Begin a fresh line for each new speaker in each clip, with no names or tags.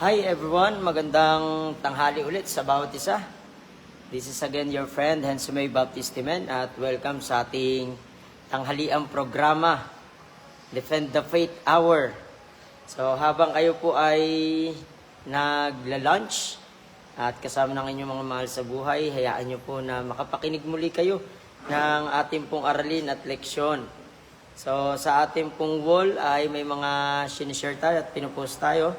Hi everyone, magandang tanghali ulit sa bawat isa. This is again your friend Hensumay Baptistimen at welcome sa ating tanghaliang programa, Defend the Faith Hour. So habang kayo po ay nagla-lunch at kasama ng inyong mga mahal sa buhay, hayaan nyo po na makapakinig muli kayo ng ating pong aralin at leksyon. So sa ating pong wall ay may mga sinishare tayo at pinupost tayo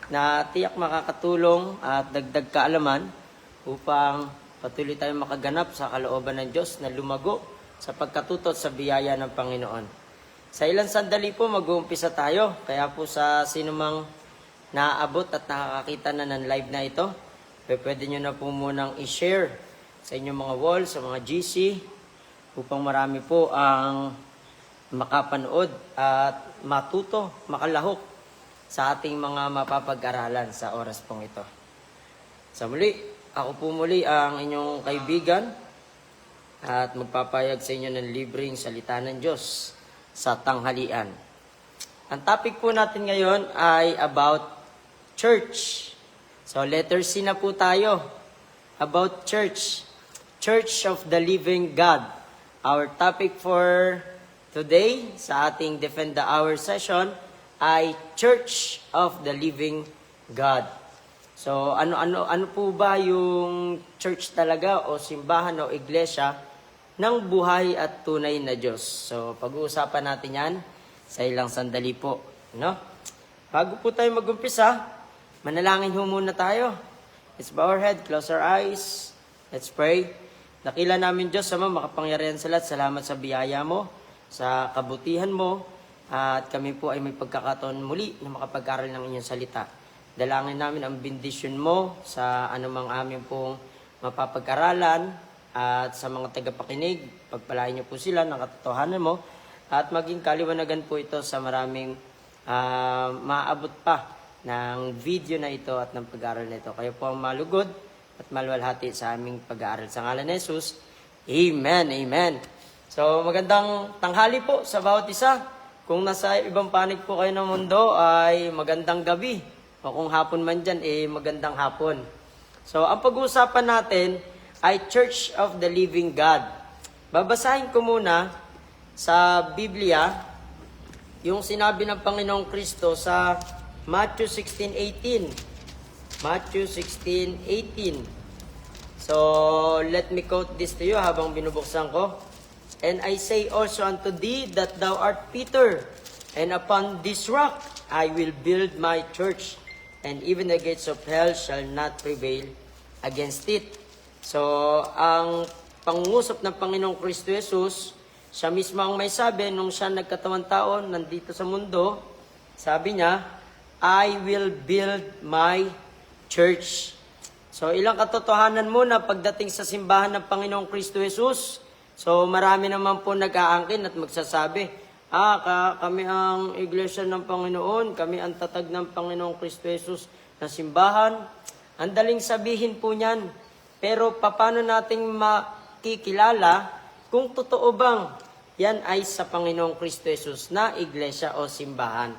na tiyak makakatulong at dagdag kaalaman upang patuloy tayong makaganap sa kalooban ng Diyos na lumago sa pagkatuto sa biyaya ng Panginoon. Sa ilang sandali po mag-uumpisa tayo, kaya po sa sinumang naaabot at nakakakita na ng live na ito, pwede nyo na po munang i-share sa inyong mga wall, sa mga GC, upang marami po ang makapanood at matuto, makalahok sa ating mga mapapag-aralan sa oras pong ito. Sa muli, ako po muli ang inyong kaibigan at magpapayag sa inyo ng libreng salita ng Diyos sa tanghalian. Ang topic po natin ngayon ay about church. So letter C na po tayo. About church. Church of the Living God. Our topic for today sa ating Defend the Hour session ay Church of the Living God. So, ano po ba yung church talaga o simbahan o iglesia ng buhay at tunay na Diyos? So, pag-uusapan natin yan sa ilang sandali po. No? Bago po tayo mag-umpisa, manalangin ho muna tayo. Let's bow our head, close our eyes. Let's pray. Dakila namin Diyos, Ama, makapangyarihan sa lahat. Salamat sa biyaya mo, sa kabutihan mo, at kami po ay may pagkakataon muli na makapag-aral ng inyong salita. Dalangin namin ang bendisyon mo sa anumang aming pong mapapag-aralan at sa mga tagapakinig. Pagpalain niyo po sila ng katotohanan mo at maging kaliwanagan po ito sa maraming maaabot pa ng video na ito at ng pag-aaral na ito. Kayo po ang malugod at maluwalhati sa aming pag-aaral. Sa ngalan ni Jesus, Amen, Amen. So magandang tanghali po sa bawat isa. Kung nasa ibang panig po kayo ng mundo ay magandang gabi. O kung hapon man dyan, magandang hapon. So, ang pag-uusapan natin ay Church of the Living God. Babasahin ko muna sa Biblia yung sinabi ng Panginoong Kristo sa Matthew 16:18. Matthew 16:18. So, let me quote this to you habang binubuksan ko. And I say also unto thee that thou art Peter, and upon this rock I will build my church, and even the gates of hell shall not prevail against it. So, ang pangungusap ng Panginoong Kristo Jesus, siya mismo ang may sabi, nung siya nagkatawang tao, nandito sa mundo, sabi niya, I will build my church. So, ilang katotohanan muna pagdating sa simbahan ng Panginoong Kristo Jesus. So, marami naman po nag-aangkin at magsasabi, kami ang iglesia ng Panginoon, kami ang tatag ng Panginoong Kristo Jesus na simbahan. Ang daling sabihin po niyan. Pero paano nating makikilala kung totoo bang yan ay sa Panginoong Kristo Jesus na iglesia o simbahan?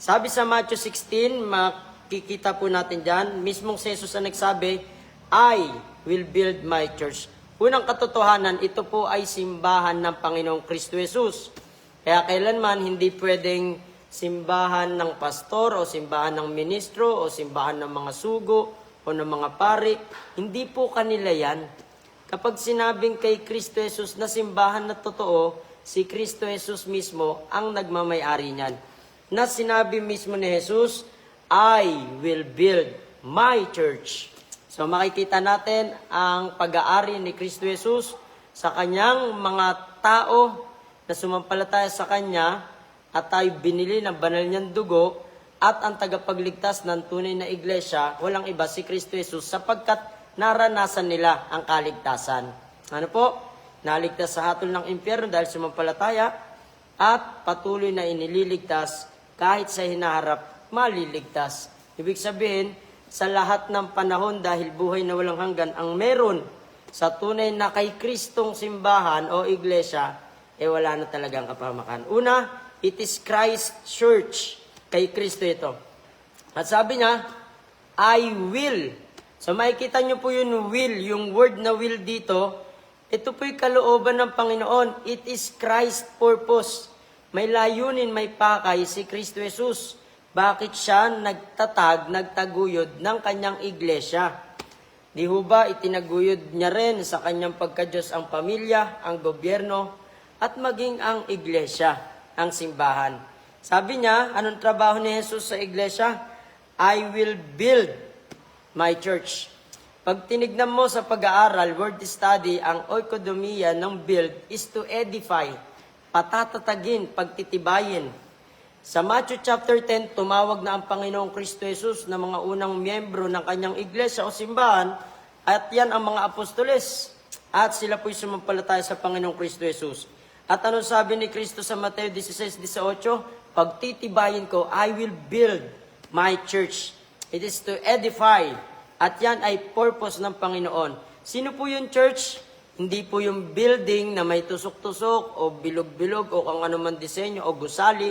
Sabi sa Matthew 16, makikita po natin dyan, mismong si Jesus ang nagsabi, I will build my church. Unang katotohanan, ito po ay simbahan ng Panginoong Kristo Jesus. Kaya kailanman hindi pwedeng simbahan ng pastor o simbahan ng ministro o simbahan ng mga sugo o ng mga pari. Hindi po kanila yan. Kapag sinabing kay Kristo Jesus na simbahan na totoo, si Kristo Jesus mismo ang nagmamay-ari niyan. Na sinabi mismo ni Jesus, I will build my church. So makikita natin ang pag-aari ni Kristo Jesus sa kanyang mga tao na sumampalataya sa kanya at tayo binili ng banal niyang dugo at ang tagapagligtas ng tunay na iglesia, walang iba si Kristo Jesus sapagkat naranasan nila ang kaligtasan. Ano po? Naligtas sa hatol ng impyerno dahil sumampalataya at patuloy na inililigtas kahit sa hinaharap maliligtas. Ibig sabihin, sa lahat ng panahon dahil buhay na walang hanggan ang meron sa tunay na kay Kristong simbahan o iglesia, wala na talagang kapahamakan. Una, it is Christ Church. Kay Kristo ito. At sabi niya, I will. So makikita nyo po yung will, yung word na will dito, ito po'y kalooban ng Panginoon. It is Christ's purpose. May layunin, may pakay si Kristo Jesus. Bakit siya nagtaguyod ng kanyang iglesia? Di ho ba itinaguyod niya rin sa kanyang pagka-Diyos ang pamilya, ang gobyerno, at maging ang iglesia, ang simbahan. Sabi niya, anong trabaho ni Jesus sa iglesia? I will build my church. Pag tinignan mo sa pag-aaral, word study, ang oikodomia ng build is to edify, patatatagin, pagtitibayin. Sa Matthew chapter 10, tumawag na ang Panginoong Kristo Jesus na mga unang miyembro ng kanyang iglesia o simbahan, at yan ang mga apostoles. At sila po'y sumampalataya sa Panginoong Kristo Jesus. At anong sabi ni Kristo sa Mateo 16:18? Pagtitibayin ko, I will build my church. It is to edify. At yan ay purpose ng Panginoon. Sino po yung church? Hindi po yung building na may tusok-tusok o bilog-bilog o kung ano man disenyo o gusali.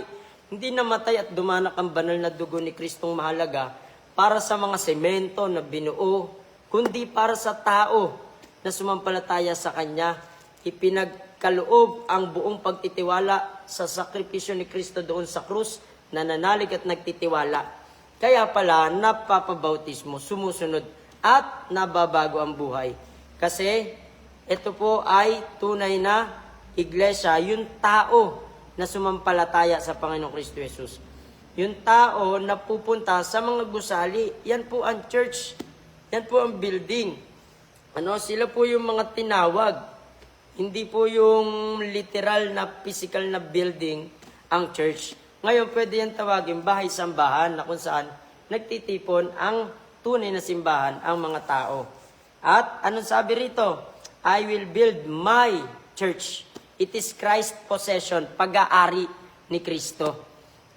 Hindi namatay at dumanak ang banal na dugo ni Kristong mahalaga para sa mga semento na binuo, kundi para sa tao na sumampalataya sa Kanya. Ipinagkaloob ang buong pagtitiwala sa sakripisyo ni Kristo doon sa krus, nananalig at nagtitiwala. Kaya pala, napapabautismo, sumusunod at nababago ang buhay. Kasi ito po ay tunay na iglesia, yung tao na sumampalataya sa Panginoong Kristo Jesus. Yung tao na pupunta sa mga gusali, yan po ang church. Yan po ang building. Sila po yung mga tinawag. Hindi po yung literal na physical na building ang church. Ngayon, pwede yan tawagin bahay-sambahan na kung saan nagtitipon ang tunay na simbahan ang mga tao. At anong sabi rito? I will build my church. It is Christ's possession, pag-aari ni Kristo.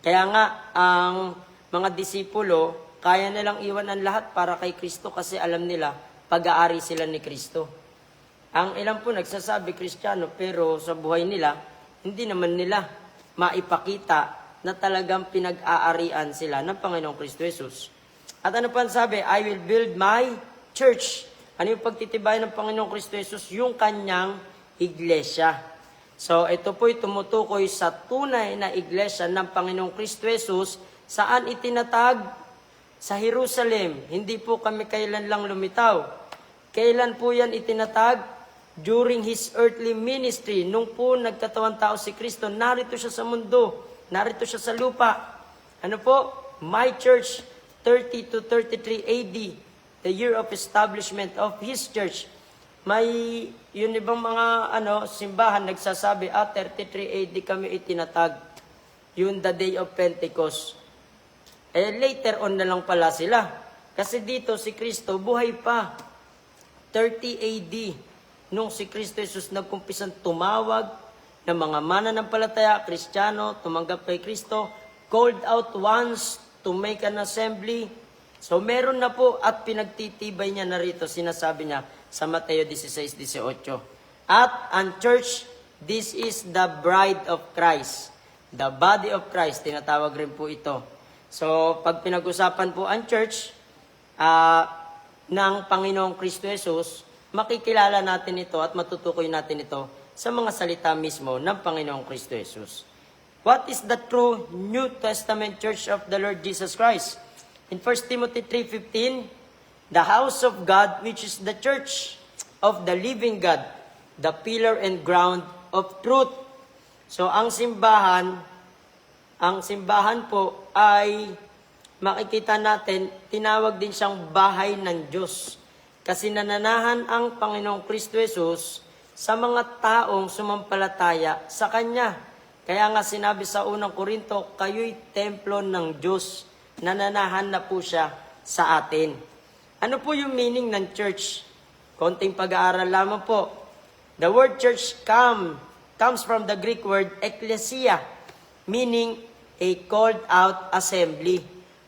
Kaya nga, ang mga disipulo, kaya nilang iwan ang lahat para kay Kristo kasi alam nila, pag-aari sila ni Kristo. Ang ilan po nagsasabi Kristiyano, pero sa buhay nila, hindi naman nila maipakita na talagang pinag-aarian sila ng Panginoong Kristo Jesus. At ano pa sabi? I will build my church. Ano yung pagtitibay ng Panginoong Kristo Jesus? Yung kanyang iglesia. So, ito po'y tumutukoy sa tunay na iglesia ng Panginoong Kristo Jesus, saan itinatag? Sa Jerusalem. Hindi po kami kailan lang lumitaw. Kailan po yan itinatag? During His earthly ministry. Nung po nagkatawang tao si Kristo, narito siya sa mundo. Narito siya sa lupa. Ano po? My church, 30 to 33 AD. The year of establishment of His church. May yun ibang mga simbahan nagsasabi, 33 AD kami itinatag. Yun the day of Pentecost. Later on na lang pala sila. Kasi dito si Kristo buhay pa. 30 AD. Nung si Kristo Jesus nagkumpisang tumawag ng mga mananampalataya, Kristiyano, tumanggap kay Kristo, called out once to make an assembly. So meron na po at pinagtitibay niya na rito, sinasabi niya, sa Mateo 16:18. At ang church, this is the bride of Christ. The body of Christ, tinatawag rin po ito. So, pag pinag-usapan po ang church ng Panginoong Kristo Jesus, makikilala natin ito at matutukoy natin ito sa mga salita mismo ng Panginoong Kristo Jesus. What is the true New Testament church of the Lord Jesus Christ? In 1 Timothy 3:15, the house of God, which is the church of the living God, the pillar and ground of truth. So, ang simbahan po ay makikita natin, tinawag din siyang bahay ng Diyos. Kasi nananahan ang Panginoong Kristo Jesus sa mga taong sumampalataya sa Kanya. Kaya nga sinabi sa unang Korinto, kayo'y templo ng Diyos. Nananahan na po siya sa atin. Ano po yung meaning ng church? Konting pag-aaral lamang po. The word church comes from the Greek word ekklesia, meaning a called out assembly.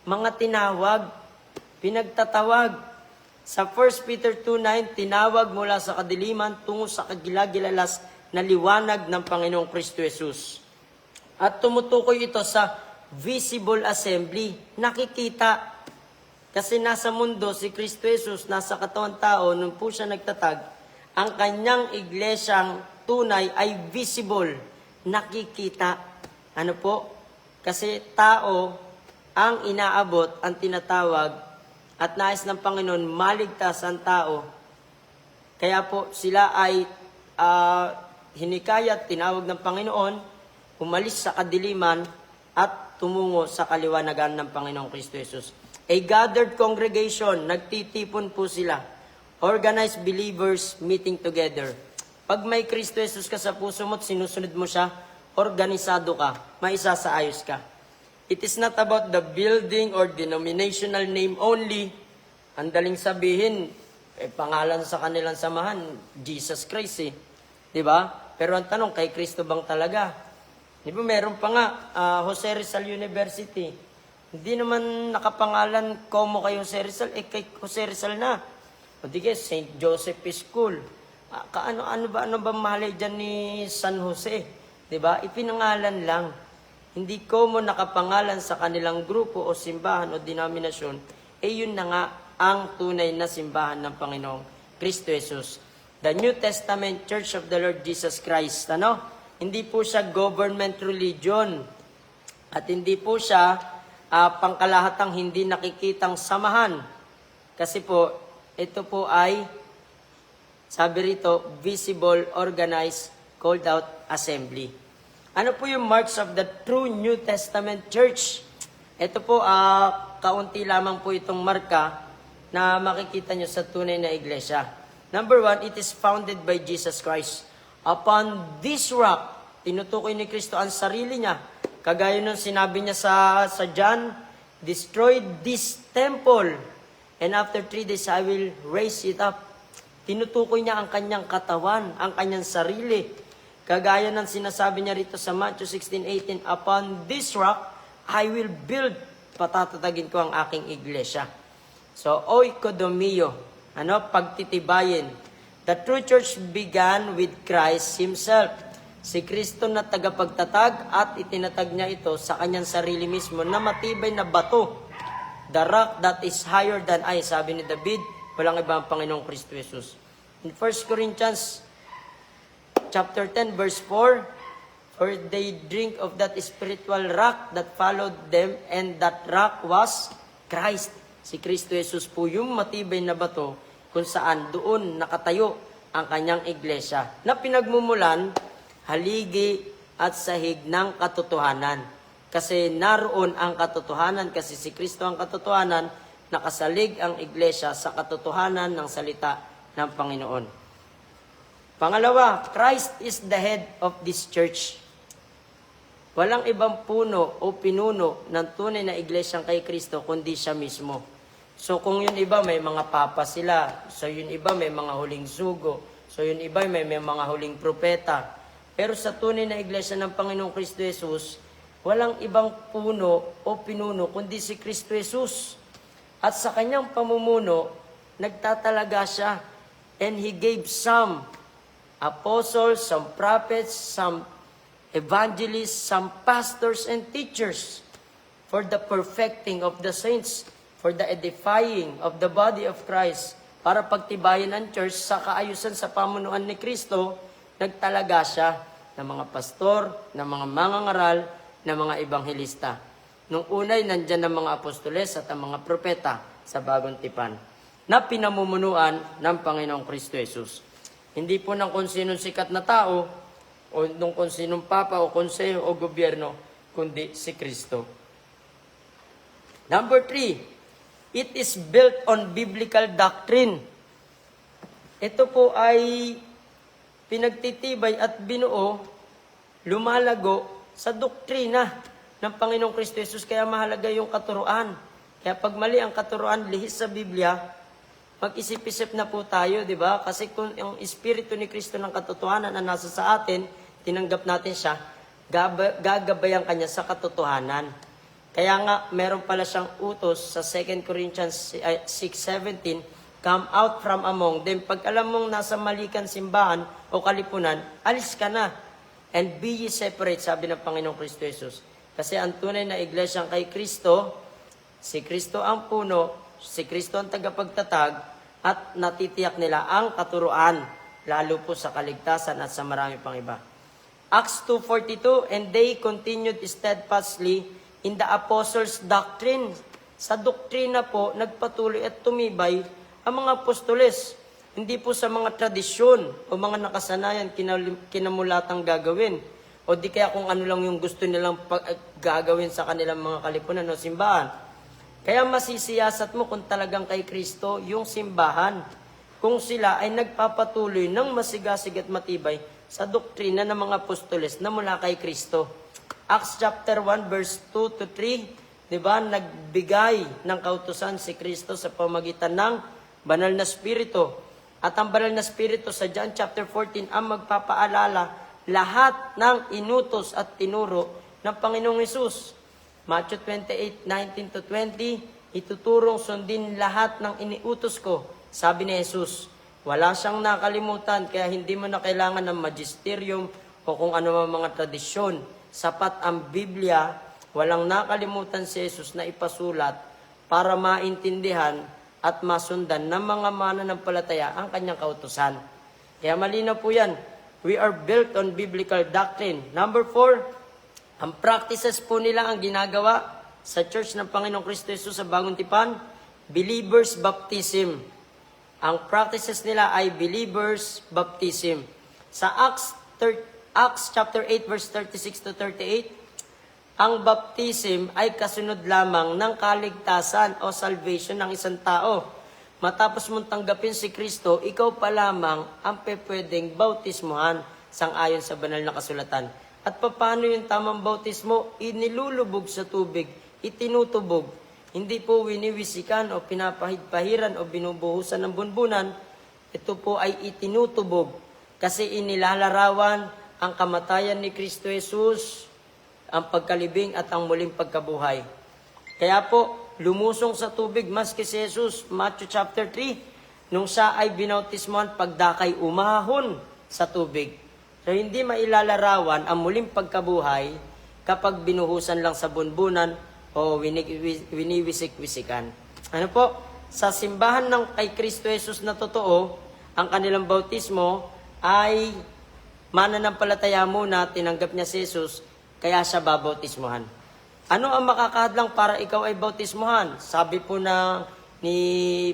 Mga tinawag, pinagtatawag. Sa 1 Peter 2:9, tinawag mula sa kadiliman tungo sa kagilagilalas na liwanag ng Panginoong Kristo Jesus. At tumutukoy ito sa visible assembly, nakikita. Kasi nasa mundo, si Kristo Jesus, nasa katawan tao, nung po siya nagtatag, ang kanyang iglesyang tunay ay visible, nakikita. Ano po? Kasi tao ang inaabot, ang tinatawag, at nais ng Panginoon, maligtas ang tao. Kaya po sila ay hinikayat, tinawag ng Panginoon, umalis sa kadiliman at tumungo sa kaliwanagan ng Panginoong Kristo Jesus. A gathered congregation, nagtitipon po sila. Organized believers meeting together. Pag may Kristo Jesus ka sa puso mo at sinusunod mo siya, organisado ka, maisasaayos ka. It is not about the building or denominational name only. Ang daling sabihin, pangalan sa kanilang samahan, Jesus Christ eh. Diba? Pero ang tanong, kay Kristo bang talaga? Diba meron pa nga, Jose Rizal University. Hindi naman nakapangalan como kay Jose Rizal, kay Jose Rizal na. O di kaya, St. Joseph School. Ano ba mahalay dyan ni San Jose? Diba? Ipinangalan lang. Hindi como nakapangalan sa kanilang grupo o simbahan o denominasyon, yun na nga ang tunay na simbahan ng Panginoong Kristo Jesus. The New Testament Church of the Lord Jesus Christ. Hindi po siya government religion. At hindi po siya pangkalahatang hindi nakikitang samahan. Kasi po, ito po ay, sabi rito, visible, organized, called out assembly. Ano po yung marks of the true New Testament Church? Ito po, kaunti lamang po itong marka na makikita nyo sa tunay na iglesia. Number 1, it is founded by Jesus Christ. Upon this rock, tinutukoy ni Kristo ang sarili niya. Kagaya nung sinabi niya sa John, destroy this temple, and after 3 days I will raise it up. Tinutukoy niya ang kanyang katawan, ang kanyang sarili. Kagaya ng sinasabi niya rito sa Matthew 16:18, upon this rock, I will build, patatatagin ko ang aking iglesia. So, oikodomio, pagtitibayin. The true church began with Christ Himself. Si Kristo na tagapagtatag at itinatag niya ito sa kanyang sarili mismo na matibay na bato. The rock that is higher than I, sabi ni David, walang iba ang Panginoong Kristo Jesus. In 1 Corinthians chapter 10 verse 4, for they drink of that spiritual rock that followed them, and that rock was Christ. Si Kristo Jesus po yung matibay na bato kung saan doon nakatayo ang kanyang iglesia na pinagmumulan, haligi at sahig ng katotohanan. Kasi naroon ang katotohanan, kasi si Kristo ang katotohanan, nakasalig ang iglesia sa katotohanan ng salita ng Panginoon. Pangalawa, Christ is the head of this church. Walang ibang puno o pinuno ng tunay na iglesyang kay Kristo kundi siya mismo. So kung yun iba may mga papa sila, so yun iba may mga huling sugo, so yun iba may mga huling propeta. Pero sa tunay na iglesia ng Panginoong Kristo Jesus, walang ibang puno o pinuno kundi si Kristo Jesus. At sa kanyang pamumuno, nagtatalaga siya. And He gave some apostles, some prophets, some evangelists, some pastors and teachers for the perfecting of the saints, for the edifying of the body of Christ, para pagtibayan ang church sa kaayusan sa pamunuan ni Kristo. Nagtalaga siya ng mga pastor, ng mga mangangaral, ng mga ebanghelista. Nung unay, nandyan ang mga apostoles at ang mga propeta sa bagong tipan na pinamumunuan ng Panginoong Kristo Jesus. Hindi po ng kung sinong sikat na tao, o ng kung sinong papa, o konseho, o gobyerno, kundi si Kristo. Number 3, it is built on biblical doctrine. Ito po ay pinagtitibay at binuo, lumalago sa doktrina ng Panginoong Kristo Jesus. Kaya mahalaga yung katuruan. Kaya pag mali ang katuruan, lihis sa Biblia, mag-isip-isip na po tayo, di ba? Kasi kung yung Espiritu ni Kristo ng katotohanan na nasa sa atin, tinanggap natin siya, gagabayan kanya sa katotohanan. Kaya nga, meron pala siyang utos sa 2 Corinthians 6:17, come out from among them. Pag alam mong nasa malikan simbahan o kalipunan, alis ka na. And be ye separate, sabi ng Panginoong Kristo Jesus. Kasi ang tunay na iglesyang kay Kristo, si Kristo ang puno, si Kristo ang tagapagtatag at natitiyak nila ang katuruan, lalo po sa kaligtasan at sa marami pang iba. Acts 2:42, and they continued steadfastly in the apostles' doctrine. Sa doktrina po, nagpatuloy at tumibay ang mga apostoles. Hindi po sa mga tradisyon o mga nakasanayan kinamulatang gagawin. O di kaya kung ano lang yung gusto nilang gagawin sa kanilang mga kalipunan o simbahan. Kaya masisiyasat mo kung talagang kay Kristo yung simbahan. Kung sila ay nagpapatuloy ng masigasig at matibay sa doktrina ng mga apostoles na mula kay Kristo. Acts chapter 1 verse 2 to 3, di ba? Nagbigay ng kautusan si Kristo sa pamagitan ng banal na spirito. At ang banal na spirito sa John chapter 14 ang magpapaalala lahat ng inutos at tinuro ng Panginoong Hesus. Matthew 28:19 to 20, ituturong sundin lahat ng iniutos ko, sabi ni Jesus. Wala siyang nakalimutan, kaya hindi mo na kailangan ng magisterium o kung ano mga tradisyon. Sapat ang Biblia, walang nakalimutan si Jesus na ipasulat para maintindihan at masundan ng mga mananampalataya ang kanyang kautusan. Kaya malinaw po yan. We are built on biblical doctrine. Number 4, ang practices po nila ang ginagawa sa Church ng Panginoong Kristo Jesus sa Bagong Tipan, believers baptism. Ang practices nila ay believers baptism. Sa Acts chapter 8 verse 36 to 38, ang baptism ay kasunod lamang ng kaligtasan o salvation ng isang tao. Matapos mong tanggapin si Kristo, ikaw pa lamang ang pwedeng bautismuhan sangayon sa banal na kasulatan. At paano yung tamang bautismo? Inilulubog sa tubig, itinutubog. Hindi po winiwisikan o pinapahid-pahiran o binubuhusan ng bunbunan. Ito po ay itinutubog kasi inilalarawan ang kamatayan ni Kristo Jesus, ang pagkalibing at ang muling pagkabuhay. Kaya po, lumusong sa tubig maski si Jesus, Matthew chapter 3, nung siya ay binautismohan, pagdakay umahon sa tubig. So hindi mailalarawan ang muling pagkabuhay kapag binuhusan lang sa bunbunan o winiwisik-wisikan. Ano po? Sa simbahan ng kay Kristo Jesus na totoo, ang kanilang bautismo ay mananampalataya muna, tinanggap niya si Jesus, kaya siya babautismuhan. Ano ang makakahadlang para ikaw ay bautismuhan? Sabi po ni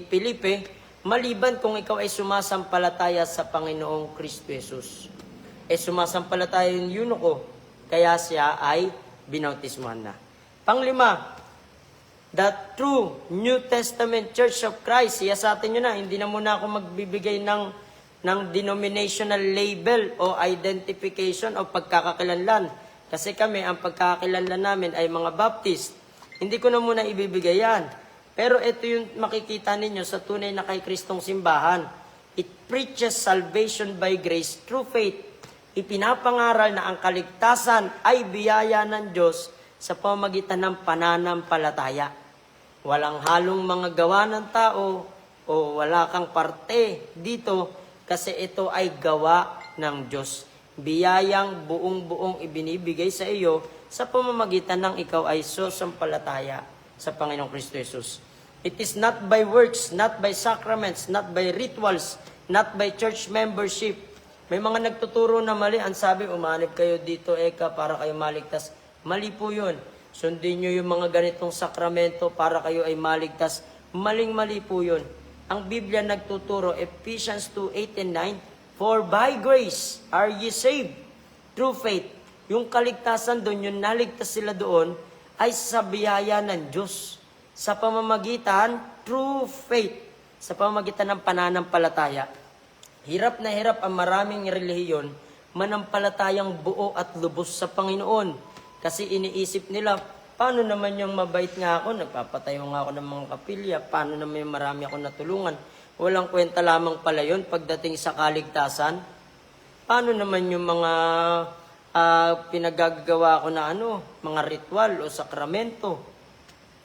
Felipe, maliban kung ikaw ay sumasampalataya sa Panginoong Kristo Jesus. Sumasampalataya yung eunuko, kaya siya ay binautismuhan na. Panglima, the true New Testament Church of Christ. Siyasatin nyo na, hindi na muna ako magbibigay ng denominational label o identification o pagkakakilanlan. Kasi kami, ang pagkakakilanlan namin ay mga Baptist. Hindi ko na muna ibibigay yan. Pero ito yung makikita ninyo sa tunay na kay Kristong simbahan. It preaches salvation by grace through faith. Ipinapangaral na ang kaligtasan ay biyaya ng Diyos sa pamagitan ng pananampalataya. Walang halong mga gawa ng tao o wala kang parte dito kasi ito ay gawa ng Diyos. Biyayang buong-buong ibinibigay sa iyo sa pamamagitan ng ikaw ay susampalataya sa Panginoong Kristo Jesus. It is not by works, not by sacraments, not by rituals, not by church membership. May mga nagtuturo na mali. Ang sabi, umanib kayo dito, para kayo maligtas. Mali po yun. Sundin nyo yung mga ganitong sakramento para kayo ay maligtas. Maling-mali po yun. Ang Biblia nagtuturo, Ephesians 2:8 and 9, for by grace are ye saved through faith. Yung kaligtasan doon, yung naligtas sila doon, ay sa biyaya ng Diyos. Sa pamamagitan, through faith. Sa pamamagitan ng pananampalataya. Hirap na hirap ang maraming relihiyon, manampalatayang buo at lubos sa Panginoon. Kasi iniisip nila, paano naman yung mabait nga ako, nagpapatayo nga ako ng mga kapilya, paano naman yung marami ako natulungan. Walang kwenta lamang pala yun pagdating sa kaligtasan. Paano naman yung mga pinagagawa ko na mga ritual o sakramento?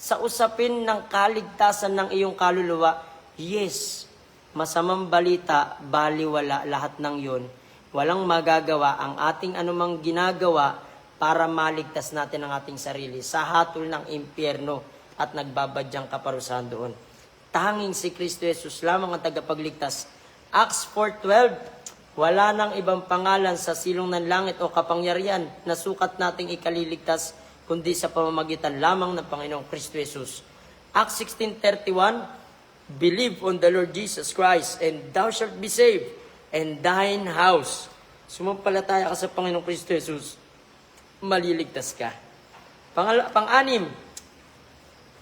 Sa usapin ng kaligtasan ng iyong kaluluwa, yes, masamang balita, baliwala lahat ng yun. Walang magagawa ang ating anumang ginagawa para maligtas natin ang ating sarili sa hatol ng impyerno at nagbabadyang kaparusahan doon. Tanging si Kristo Jesus lamang ang tagapagligtas. Acts 4:12, wala nang ibang pangalan sa silong ng langit o kapangyarihan na sukat nating ikaliligtas, kundi sa pamamagitan lamang ng Panginoong Kristo Jesus. Acts 16:31, believe on the Lord Jesus Christ, and thou shalt be saved, and thine house. Sumampalataya ka sa Panginoong Kristo Jesus, maliligtas ka. Pang-anim,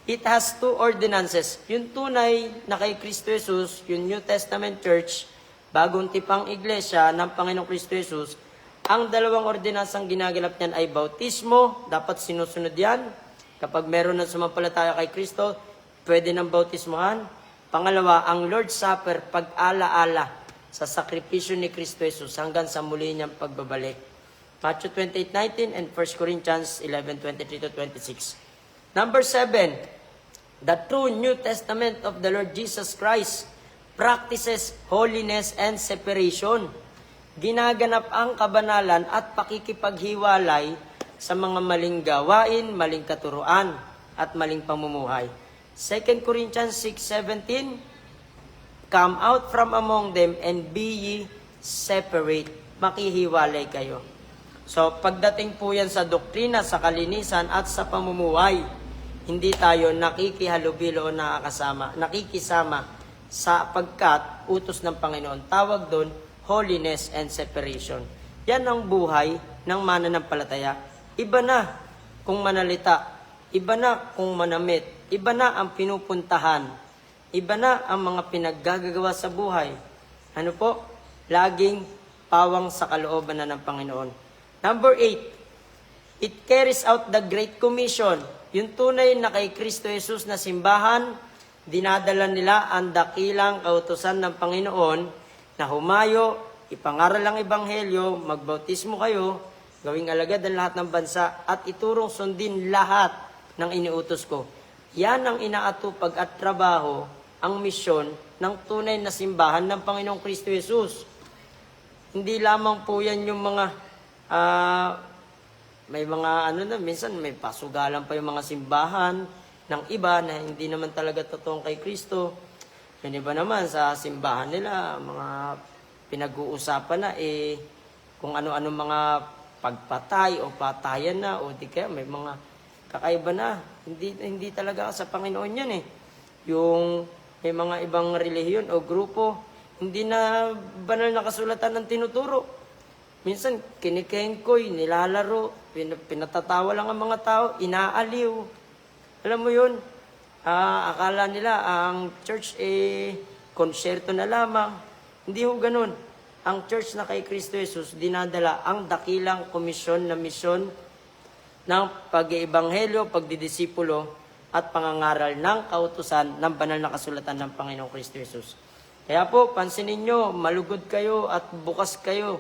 it has two ordinances. Yung tunay na kay Kristo Jesus, yung New Testament Church, bagong tipang iglesia ng Panginoong Kristo Jesus, ang dalawang ordinansang ginaganap niyan ay bautismo, dapat sinusunod yan. Kapag meron ng sumampalataya kay Kristo, pwede ng bautismohan. Pangalawa, ang Lord's Supper, pag-ala-ala sa sakripisyo ni Kristo Jesus hanggang sa muli niyang pagbabalik. Matthew 28:19 and 1 Corinthians 11:23-26. Number 7, the true New Testament of the Lord Jesus Christ practices holiness and separation. Ginaganap ang kabanalan at pakikipaghiwalay sa mga maling gawain, maling katuruan, at maling pamumuhay. 2 Corinthians 6:17, come out from among them and be ye separate. Makihiwalay kayo. So, pagdating po yan sa doktrina, sa kalinisan, at sa pamumuhay, hindi tayo nakikihalubilo o nakikisama sapagkat utos ng Panginoon. Tawag doon, holiness and separation. Yan ang buhay ng mananampalataya. Iba na kung manalita, iba na kung manamit, iba na ang pinupuntahan, iba na ang mga pinaggagawa sa buhay. Ano po? Laging pawang sa kalooban na ng Panginoon. Number 8, it carries out the Great Commission. Yung tunay na kay Kristo Jesus na simbahan, dinadala nila ang dakilang kautusan ng Panginoon na humayo, ipangaral ang ebanghelyo, magbautismo kayo, gawing alagad ang lahat ng bansa, at iturong sundin lahat ng iniutos ko. Yan ang inaatupag at trabaho, ang misyon ng tunay na simbahan ng Panginoong Kristo Jesus. Hindi lamang po yan yung mga may mga minsan may pasugalan pa yung mga simbahan ng iba na hindi naman talaga totoong kay Kristo. Yung iba naman sa simbahan nila, mga pinag-uusapan na kung ano-ano mga pagpatay o patayan na o di kaya may mga kakaiba na. Hindi talaga sa Panginoon yan Yung may mga ibang relihiyon o grupo, hindi na banal na kasulatan ng tinuturo. Minsan, kinikengkoy, nilalaro, pinatatawa lang ang mga tao, inaaliw. Alam mo yun, akala nila ang church konsyerto na lamang. Hindi ho ganun. Ang church na kay Kristo Jesus, dinadala ang dakilang komisyon na misyon ng pag-iebanghelyo, pagdidisipulo, at pangangaral ng kautusan ng banal na kasulatan ng Panginoong Kristo Jesus. Kaya po, pansinin nyo, malugod kayo at bukas kayo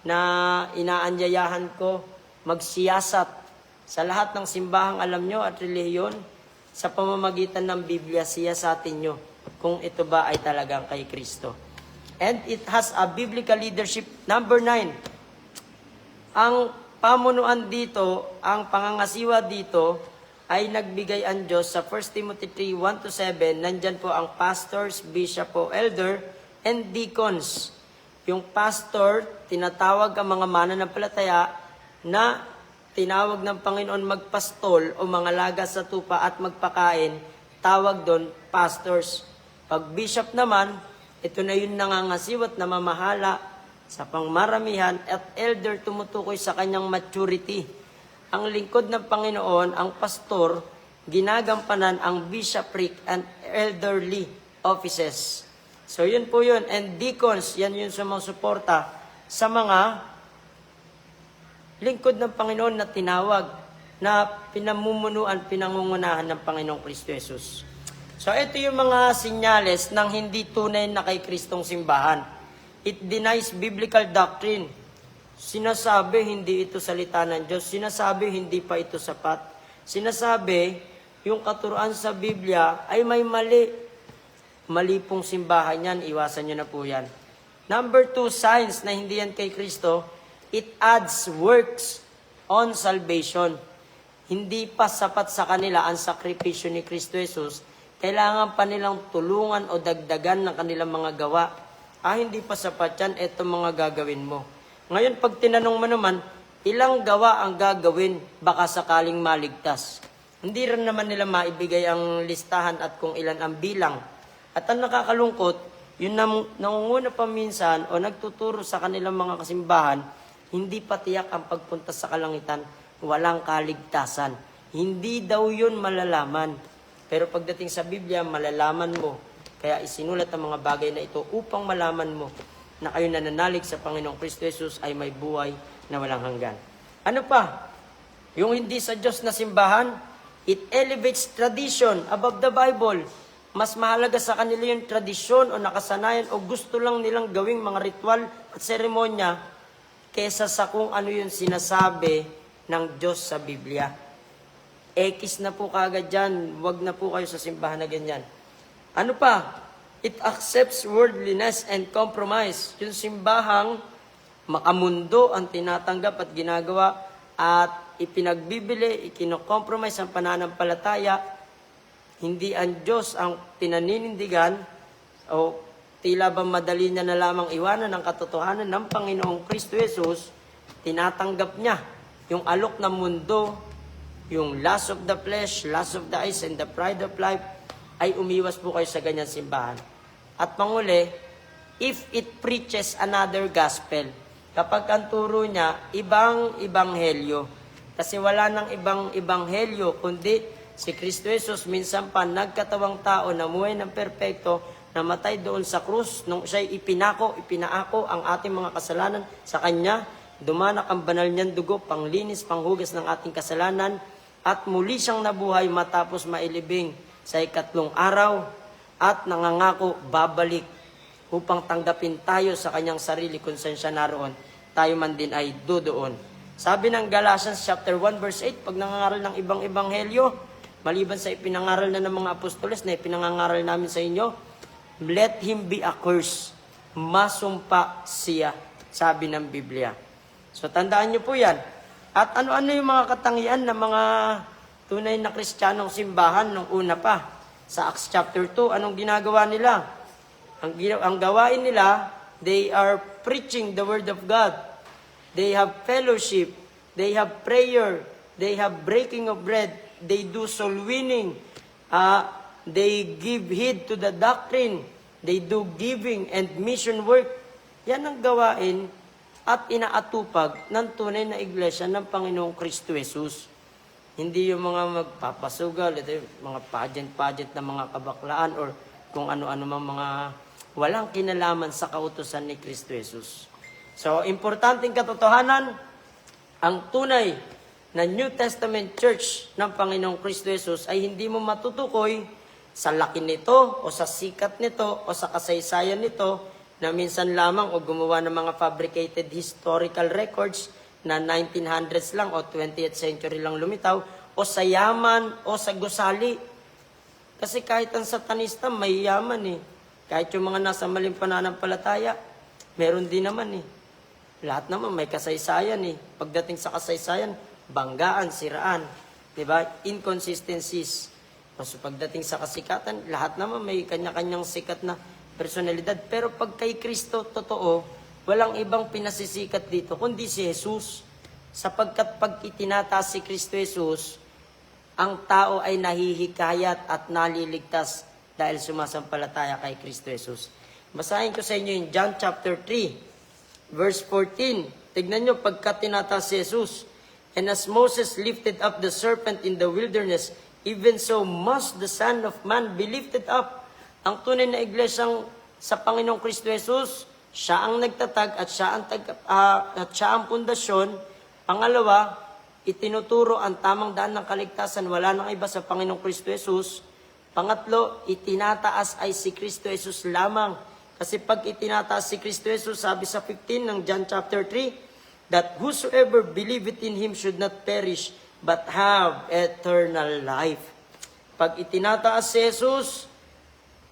na inaanyayahan ko magsiyasat sa lahat ng simbahang alam nyo at relihiyon sa pamamagitan ng Biblia, siyasatin nyo kung ito ba ay talagang kay Kristo. And it has a biblical leadership. Number 9, ang pamunuan dito, ang pangangasiwa dito, ay nagbigay ang Diyos sa 1 Timothy 3:1-7. Nandyan po ang pastors, bishop o elder, and deacons. Yung pastor, tinatawag ang mga mananampalataya na tinawag ng Panginoon magpastol o mangalaga sa tupa at magpakain, tawag doon pastors. Pag bishop naman, ito na yung nangangasiwat na mamahala sa pangmaramihan at elder tumutukoy sa kanyang maturity. Ang lingkod ng Panginoon, ang pastor, ginagampanan ang bishopric and elderly offices. So yun po yun. And deacons, yan yung sumusuporta sa mga lingkod ng Panginoon na tinawag, na pinamumunuan, pinangungunahan ng Panginoong Kristo Jesus. So ito yung mga sinyales ng hindi tunay na kay Kristong simbahan. It denies biblical doctrine. Sinasabi, hindi ito salita ng Diyos. Sinasabi, hindi pa ito sapat. Sinasabi, yung katuruan sa Biblia ay may mali. Mali pong simbahan yan, iwasan nyo na po yan. Number 2, signs na hindi yan kay Kristo, it adds works on salvation. Hindi pa sapat sa kanila ang sakripisyo ni Kristo Jesus, Kailangan pa nilang tulungan o dagdagan ng kanilang mga gawa. Hindi pa sapat yan, eto mga gagawin mo. Ngayon, pag tinanong mo naman, ilang gawa ang gagawin, baka sakaling maligtas. Hindi rin naman nila maibigay ang listahan at kung ilan ang bilang. At ang nakakalungkot, yun nangunguna pa minsan o nagtuturo sa kanilang mga kasimbahan, hindi pa tiyak ang pagpunta sa kalangitan, walang kaligtasan. Hindi daw yun malalaman. Pero pagdating sa Biblia, malalaman mo. Kaya isinulat ang mga bagay na ito upang malaman mo na kayo nananalig sa Panginoong Kristo Jesus ay may buhay na walang hanggan. Ano pa? Yung hindi sa Diyos na simbahan, it elevates tradition above the Bible. Mas mahalaga sa kanila yung tradisyon o nakasanayan o gusto lang nilang gawing mga ritual at seremonya kesa sa kung ano yung sinasabi ng Diyos sa Biblia. Ekis na po kagad dyan. Huwag na po kayo sa simbahan na ganyan. Ano pa? It accepts worldliness and compromise. Yung simbahang makamundo ang tinatanggap at ginagawa at ipinagbibili, ikinokompromise ang pananampalataya. Hindi ang Diyos ang pinaninindigan o tila ba madali niya na lamang iwanan ang katotohanan ng Panginoong Kristo Jesus, tinatanggap niya yung alok ng mundo, yung lust of the flesh, lust of the eyes, and the pride of life, ay umiwas po kayo sa ganyan simbahan. At panguli, if it preaches another gospel, kapag ang turo niya, ibang ibanghelyo. Kasi wala nang ibang ibanghelyo, kundi si Kristo Jesus minsan pa nagkatawang tao, namuhay ng perpekto, namatay doon sa krus, nung siya'y ipinaako ang ating mga kasalanan sa Kanya, dumanak ang banal niyang dugo, panglinis, panghugas ng ating kasalanan, at muli siyang nabuhay matapos mailibing sa 3 araw, at nangangako babalik upang tanggapin tayo sa Kanyang sarili kung saan siya naroon, tayo man din ay doon. Sabi ng Galatians chapter 1 verse 8, pag nangangaral ng ibang ebanghelyo, maliban sa ipinangaral na ng mga apostoles na ipinangangaral namin sa inyo, let him be accursed. Masumpa siya, sabi ng Biblia. So tandaan niyo po yan. At ano-ano yung mga katangian ng mga tunay na Kristiyanong simbahan nung una pa. Sa Acts chapter 2, anong ginagawa nila? Ang gawain nila, they are preaching the Word of God. They have fellowship. They have prayer. They have breaking of bread. They do soul winning. They give heed to the doctrine. They do giving and mission work. Yan ang gawain at inaatupag ng tunay na iglesia ng Panginoong Kristo Jesus. Hindi yung mga magpapasugal, ito yung mga pageant na mga kabaklaan or kung ano-ano mga walang kinalaman sa kautusan ni Kristo Jesus. So, importanteng katotohanan, ang tunay na New Testament Church ng Panginoong Kristo Jesus ay hindi mo matutukoy sa laki nito o sa sikat nito o sa kasaysayan nito na minsan lamang o gumawa ng mga fabricated historical records na 1900s lang o 20th century lang lumitaw o sa yaman o sa gusali. Kasi kahit ang satanista may yaman eh. Kahit yung mga nasa maling pananampalataya, meron din naman eh. Lahat naman may kasaysayan eh. Pagdating sa kasaysayan, banggaan, siraan. Diba? Inconsistencies. So pagdating sa kasikatan, lahat naman may kanya-kanyang sikat na personalidad. Pero pag kay Kristo, totoo, walang ibang pinasisikat dito, kundi si Jesus. Sapagkat pag itinataas si Kristo Jesus, ang tao ay nahihikayat at naliligtas dahil sumasampalataya kay Kristo Jesus. Basahin ko sa inyo yung John chapter 3, verse 14. Tignan nyo, pagka tinataas si Jesus, and as Moses lifted up the serpent in the wilderness, even so must the Son of Man be lifted up. Ang tunay na iglesyang sa Panginoong Kristo Jesus, siya ang nagtatag at siya ang pundasyon. Pangalawa, itinuturo ang tamang daan ng kaligtasan. Wala nang iba sa Panginoong Kristo Jesus. Pangatlo, itinataas ay si Kristo Jesus lamang. Kasi pag itinataas si Kristo Jesus, sabi sa 15 ng John chapter 3, that whosoever believeth in Him should not perish, but have eternal life. Pag itinataas si Jesus,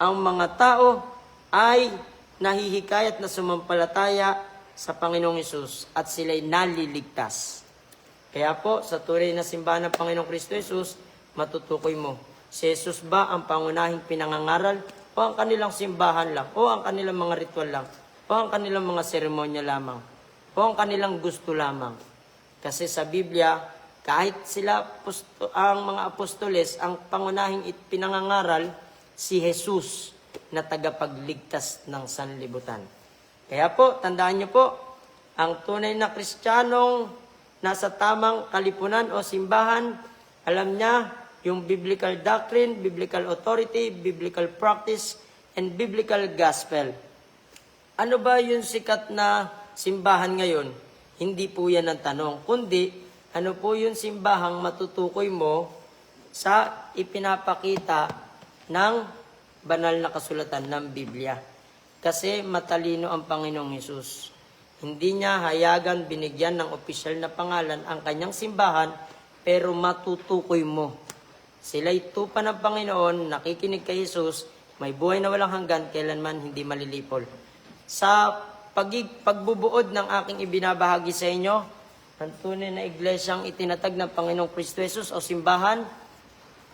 ang mga tao ay nahihikayat na sumampalataya sa Panginoong Jesus at sila'y naliligtas. Kaya po, sa tunay na simbahan ng Panginoong Kristo Jesus, matutukoy mo Si Jesus ba ang pangunahing pinangangaral o ang kanilang simbahan lang o ang kanilang mga ritual lang o ang kanilang mga seremonya lamang o ang kanilang gusto lamang? Kasi sa Biblia, kahit sila ang mga apostoles, ang pangunahing pinangangaral si Jesus na tagapagligtas ng sanlibutan. Kaya po, tandaan niyo po, ang tunay na Kristiyanong nasa tamang kalipunan o simbahan, alam niya yung biblical doctrine, biblical authority, biblical practice, and biblical gospel. Ano ba yung sikat na simbahan ngayon? Hindi po yan ang tanong, kundi ano po yung simbahang matutukoy mo sa ipinapakita ng banal na kasulatan ng Biblia. Kasi matalino ang Panginoong Hesus. Hindi niya hayagan binigyan ng opisyal na pangalan ang kanyang simbahan, pero matutukoy mo. Sila'y tupa ng Panginoon, nakikinig kay Hesus, may buhay na walang hanggan, kailanman hindi malilipol. Sa pagbubuod ng aking ibinabahagi sa inyo, ang tunay na iglesyang itinatag ng Panginoong Kristo Jesus o simbahan,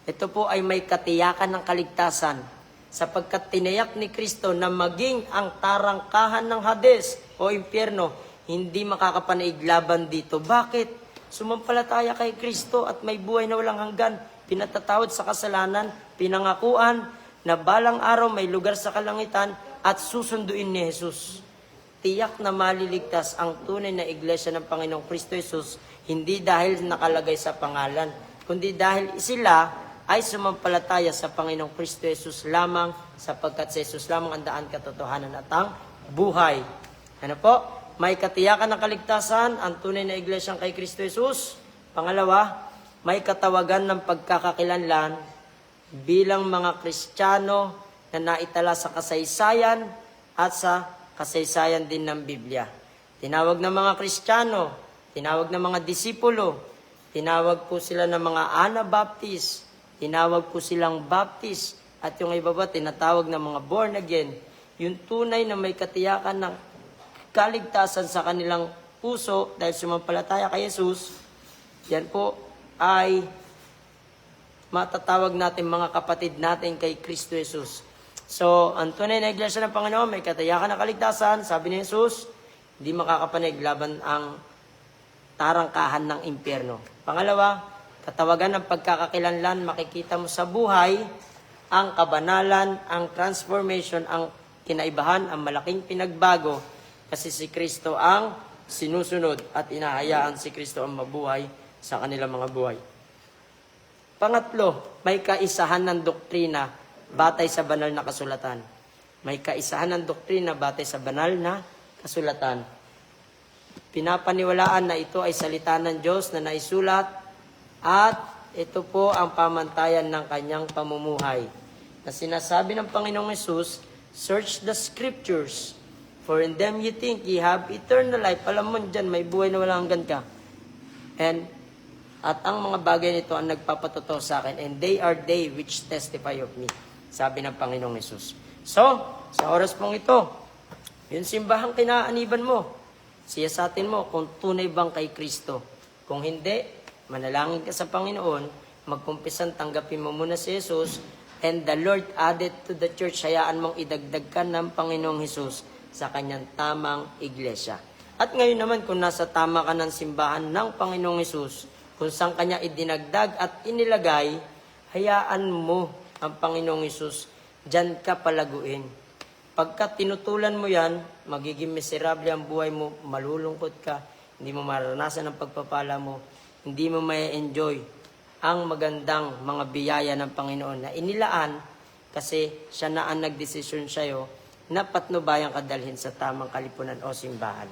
ito po ay may katiyakan ng kaligtasan sapagkat tinayak ni Kristo na maging ang tarangkahan ng Hades o impyerno, hindi makakapanaig laban dito. Bakit? Sumampalataya kay Kristo at may buhay na walang hanggan, pinatatawad sa kasalanan, pinangakuan na balang araw may lugar sa kalangitan at susunduin ni Jesus. Tiyak na maliligtas ang tunay na iglesia ng Panginoong Kristo Jesus, hindi dahil nakalagay sa pangalan, kundi dahil sila ay sumampalataya sa Panginoong Kristo Jesus lamang, sapagkat sa Jesus lamang ang daan, katotohanan at ang buhay. Ano po? May katiyakan ng kaligtasan ang tunay na iglesyang kay Kristo Jesus. Pangalawa, may katawagan ng pagkakakilanlan bilang mga Kristiyano na naitala sa kasaysayan at sa kasaysayan din ng Biblia. Tinawag ng mga Kristiyano, tinawag ng mga disipulo, tinawag po sila ng mga Anabaptist, tinawag po silang Baptist, at yung iba pa tinatawag ng mga born again. Yung tunay na may katiyakan ng kaligtasan sa kanilang puso dahil sumampalataya kay Jesus, yan po ay matatawag natin mga kapatid natin kay Kristo Jesus. So, ang tunay na iglesia ng Panginoon, may katiyakan ng kaligtasan, sabi ni Jesus, hindi makakapanig laban ang tarangkahan ng impyerno. Pangalawa, katawagan ng pagkakakilanlan, makikita mo sa buhay ang kabanalan, ang transformation, ang kinaibahan, ang malaking pinagbago, kasi si Kristo ang sinusunod at inahayaan si Kristo ang mabuhay sa kanilang mga buhay. Pangatlo, may kaisahan ng doktrina batay sa banal na kasulatan. May kaisahan ng doktrina batay sa banal na kasulatan. Pinapaniwalaan na ito ay salita ng Diyos na naisulat at ito po ang pamantayan ng kanyang pamumuhay. Na sinasabi ng Panginoong Hesus, search the scriptures, for in them you think ye have eternal life. Alam mo dyan, may buhay na walang hanggan ka. At ang mga bagay nito ang nagpapatotoo sa akin, and they are they which testify of me. Sabi ng Panginoong Hesus. So, sa oras pong ito, yung simbahang kinaaniban mo, siyasatin mo kung tunay bang kay Kristo. Kung hindi, manalangin ka sa Panginoon, magkumpisan tanggapin mo muna si Jesus, and the Lord added to the church, hayaan mong idagdag ka ng Panginoong Hesus sa kanyang tamang iglesia. At ngayon naman, kung nasa tama ka ng simbahan ng Panginoong Hesus, kung saan kanya idinagdag at inilagay, hayaan mo ang Panginoong Hesus, diyan ka palaguin. Pagka tinutulan mo yan, magiging miserable ang buhay mo, malulungkot ka, hindi mo maranasan ang pagpapala mo, hindi mo may enjoy ang magandang mga biyaya ng Panginoon na inilaan kasi siya na ang nagdesisyon sa'yo na patnubayang kadalhin sa tamang kalipunan o simbahan.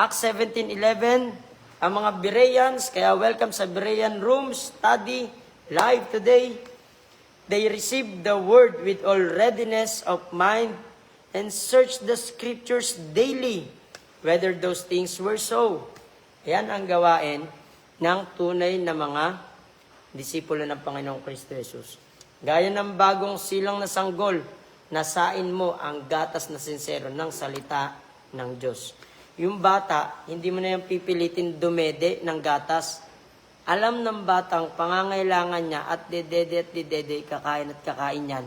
Acts 17:11, ang mga Bereans, kaya welcome sa Berean Room Study live today. They received the word with all readiness of mind and searched the scriptures daily, whether those things were so. Yan ang gawain ng tunay na mga disipulo ng Panginoong Kristo Jesus. Gaya ng bagong silang na sanggol, nasain mo ang gatas na sincero ng salita ng Diyos. Yung bata, hindi mo na yung pipilitin dumede ng gatas. Alam ng batang pangangailangan niya at dedede, kakain at kakain yan.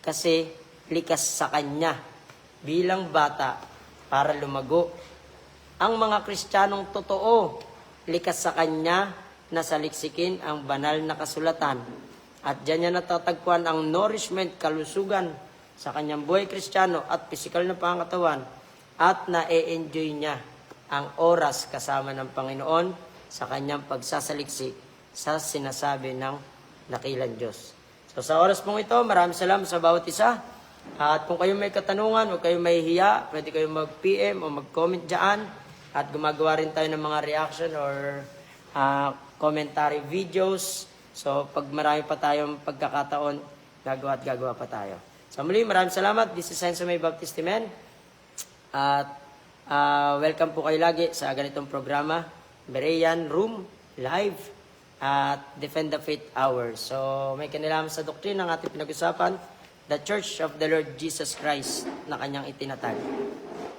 Kasi likas sa kanya bilang bata para lumago. Ang mga Kristiyanong totoo, likas sa kanya na saliksikin ang banal na kasulatan. At diyan niya natatagpuan ang nourishment, kalusugan sa kanyang buhay Kristiyano at pisikal na pangatawan. At na-enjoy niya ang oras kasama ng Panginoon sa kanyang pagsasaliksik sa sinasabi ng dakilang Diyos. So sa oras pong ito, maraming salamat sa bawat isa. At kung kayo may katanungan, huwag kayo mahihiya, pwede kayo mag-PM o mag-comment dyan. At gumagawa rin tayo ng mga reaction or commentary videos. So pag marami pa tayong pagkakataon, gagawa pa tayo. So muli, maraming salamat. This is Senso May Baptist Amen. At welcome po kayo lagi sa ganitong programa. Berean Room Live at Defend the Faith Hour. So may kanilaman sa doktrina ng ating pinag-usapan, The Church of the Lord Jesus Christ na kanyang itinatag.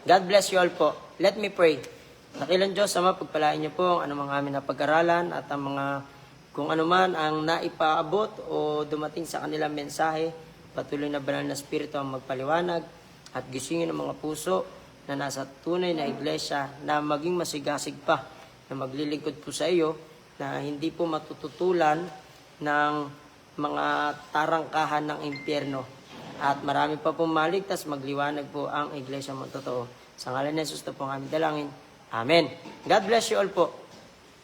God bless you all po. Let me pray. Dakilang Diyos, Ama, pagpalain niyo po ang anumang amin na pag-aralan at ang mga kung anuman ang naipaabot o dumating sa kanilang mensahe, patuloy na banal na Espiritu ang magpaliwanag at gisingin ang mga puso na nasa tunay na iglesia na maging masigasig pa na maglilingkod po sa iyo, na hindi po matututulan ng mga tarangkahan ng impyerno. At marami pa pong maligtas, magliwanag po ang iglesia mo totoo. Sa ngalan ni Jesus na po ang aming dalangin. Amen. God bless you all po.